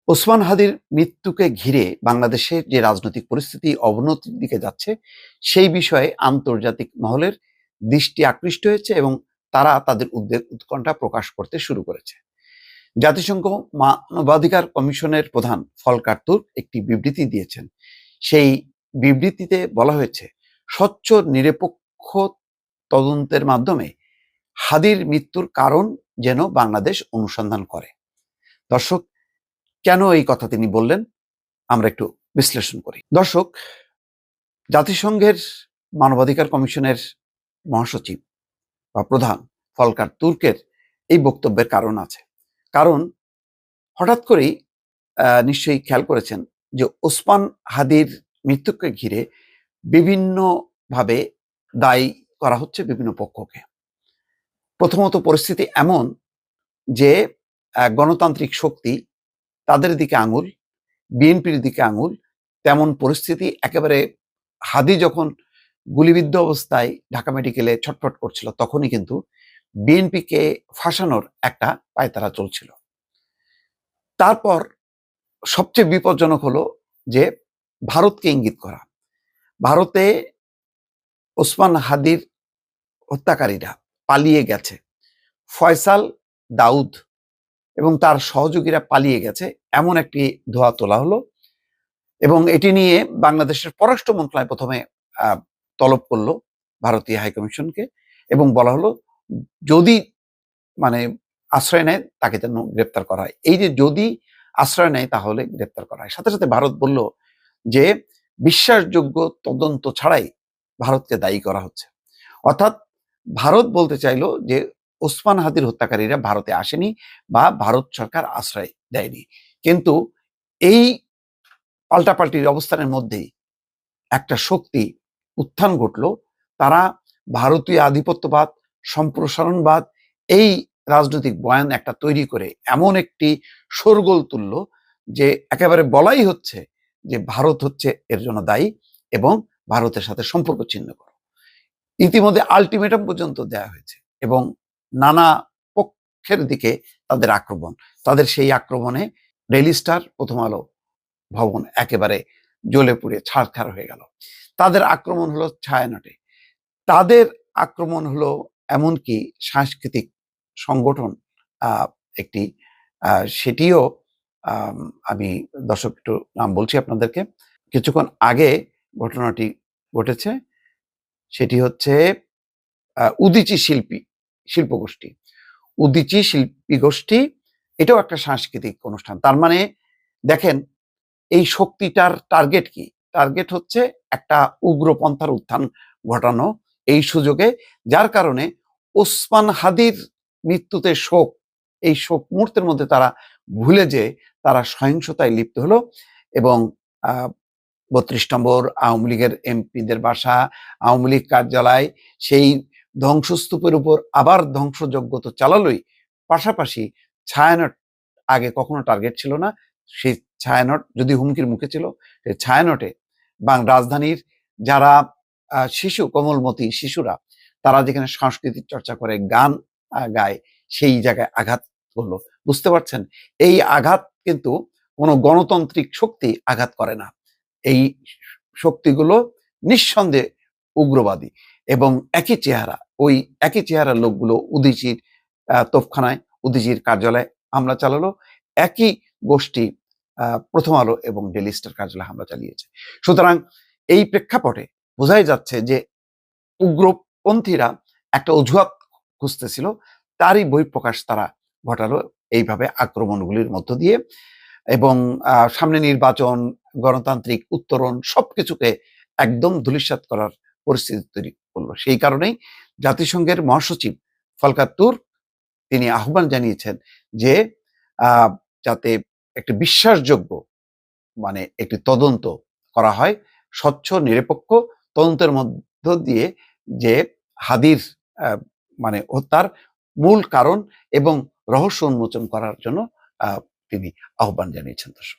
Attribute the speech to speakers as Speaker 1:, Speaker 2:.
Speaker 1: ওসমান হাদির মৃত্যুকে ঘিরে বাংলাদেশের যে রাজনৈতিক পরিস্থিতি অবনতির দিকে যাচ্ছে সেই বিষয়ে আন্তর্জাতিক মহলের দৃষ্টি আকৃষ্ট হয়েছে এবং তারা তাদের উদ্বেগ উৎকণ্ঠা প্রকাশ করতে শুরু করেছে। জাতিসংঘ মানবাধিকার কমিশনের প্রধান ফলকার তুর্ক একটি বিবৃতি দিয়েছেন। সেই বিবৃতিতে বলা হয়েছে, স্বচ্ছ নিরপেক্ষ তদন্তের মাধ্যমে হাদির মৃত্যুর কারণ যেন বাংলাদেশ অনুসন্ধান করে। দর্শক, কেন এই কথা তিনি বললেন আমরা একটু বিশ্লেষণ করি। দর্শক, জাতিসংঘের মানবাধিকার কমিশনের মহাসচিব বা প্রধান ফলকার তুর্কের এই বক্তব্যের কারণ আছে। কারণ হঠাৎ করেই নিশ্চয়ই খেয়াল করেছেন যে ওসমান হাদির মৃত্যুকে ঘিরে বিভিন্নভাবে দায়ী করা হচ্ছে বিভিন্ন পক্ষকে। প্রথমত পরিস্থিতি এমন যে গণতান্ত্রিক শক্তি তাদের দিকে আঙুল, বিএনপির দিকে আঙুল, তেমন পরিস্থিতি একেবারে হাদি যখন গুলিবিদ্ধ অবস্থায় ঢাকা মেডিকেলে ছটফট করছিল তখনই কিন্তু বিএনপিকে ফাঁসানোর একটা পায়তারা চলছিল। তারপর সবচেয়ে বিপজ্জনক হলো যে ভারতকে ইঙ্গিত করা। ভারতে ওসমান হাদির হত্যাকারীরা পালিয়ে গেছে, ফয়সাল দাউদ এবং তার সহযোগীরা পালিয়ে গেছে, এমন একটি ধোঁয়া তোলা হলো এবং এটি নিয়ে বাংলাদেশের পররাষ্ট্র মন্ত্রণালয় প্রথমে তলব করলো ভারতীয় হাইকমিশনকে এবং বলা হলো যদি আশ্রয় নেয় তাকে যেন গ্রেপ্তার করা হয়। এই যে যদি আশ্রয় নেয় তাহলে গ্রেপ্তার করা হয়, সাথে সাথে ভারত বলল যে বিশ্বাসযোগ্য তদন্ত ছাড়াই ভারতকে দায়ী করা হচ্ছে। অর্থাৎ ভারত বলতে চাইলো যে ওসমান হাদির হত্যাকারীরা ভারতে আসেনি বা ভারত সরকার আশ্রয় দেয়নি। কিন্তু এই পাল্টাপাল্টির অবস্থানের মধ্যেই একটা শক্তি উত্থান ঘটলো। তারা ভারতীয় আধিপত্যবাদ, সম্প্রসারণবাদ, এই রাজনৈতিক বয়ান একটা তৈরি করে এমন একটি শোরগোল তুলল যে একেবারে বলাই হচ্ছে যে ভারত হচ্ছে এর জন্য দায়ী এবং ভারতের সাথে সম্পর্ক ছিন্ন করো। ইতিমধ্যে আলটিমেটাম পর্যন্ত দেয়া হয়েছে এবং নানা পক্ষের দিকে তাদের আক্রমণ। তাদের সেই আক্রমণে ডেইলি স্টার, প্রথম আলো ভবন একেবারে জ্বলে পুড়ে ছারখার হয়ে গেল। তাদের আক্রমণ হলো ছায়ানটে, তাদের আক্রমণ হলো এমনকি সাংস্কৃতিক সংগঠন একটি, সেটিও আমি দর্শক একটু নাম বলছি আপনাদেরকে। কিছুক্ষণ আগে ঘটনাটি ঘটেছে, সেটি হচ্ছে উদীচী শিল্পগোষ্ঠী। উদীচী শিল্পী গোষ্ঠী এটাও একটা সাংস্কৃতিক অনুষ্ঠান। তার মানে দেখেন এই শক্তিটার টার্গেট কি? টার্গেট হচ্ছে একটা উগ্রপন্থার উত্থান ঘটানো এই সুযোগে, যার কারণে ওসমান হাদির মৃত্যুতে শোক, এই শোক মুহূর্তের মধ্যে তারা ভুলে যে তারা সহিংসতায় লিপ্ত হলো এবং ৩২ নম্বর আওয়ামী লীগের এমপিদের বাসা, আওয়ামী লীগ কার্যালয়, সেই ধ্বংসস্তূপের উপর আবার ধ্বংসযজ্ঞ তো চালালোই, পাশাপাশি ছায়ানট আগে কখনো টার্গেট ছিল না। সেই ছায়ানট যদি হুমকির মুখে ছিল, সেই ছায়ানটে রাজধানীর যারা শিশু, কোমলমতি শিশুরা, তারা যেখানে সাংস্কৃতিক চর্চা করে, গান গায়, সেই জায়গায় আঘাত করলো। বুঝতে পারছেন, এই আঘাত কিন্তু কোনো গণতান্ত্রিক শক্তি আঘাত করে না। এই শক্তিগুলো নিঃসন্দেহে উগ্রবাদী এবং একই চেহারা, ওই একই চেহারার লোকগুলো উদীচীর তোপখানায়, উদীচীর কার্যালয়ে হামলা চালালো। একই গোষ্ঠী প্রথম আলো এবং ডেইলি স্টার কার্যালয়ে হামলা চালিয়েছে। সুতরাং এই প্রেক্ষাপটে বোঝাই যাচ্ছে যে উগ্রপন্থীরা একটা অজুহাত খুঁজতেছিল, তারই বহিঃপ্রকাশ তারা ঘটালো এইভাবে আক্রমণগুলির মধ্য দিয়ে এবং সামনে নির্বাচন, গণতান্ত্রিক উত্তরণ সবকিছুকে একদম ধূলিসাৎ করার পরিস্থিতি তৈরি করলো। সেই কারণেই জাতিসংঘের মহাসচিব ফলকার তুর্ক তিনি আহ্বান জানিয়েছেন যে যাতে একটি বিশ্বাসযোগ্য একটি তদন্ত করা হয়, স্বচ্ছ নিরপেক্ষ তদন্তের মধ্য দিয়ে, যে হাদির হত্যার মূল কারণ এবং রহস্য উন্মোচন করার জন্য তিনি আহ্বান জানিয়েছেন। দর্শক।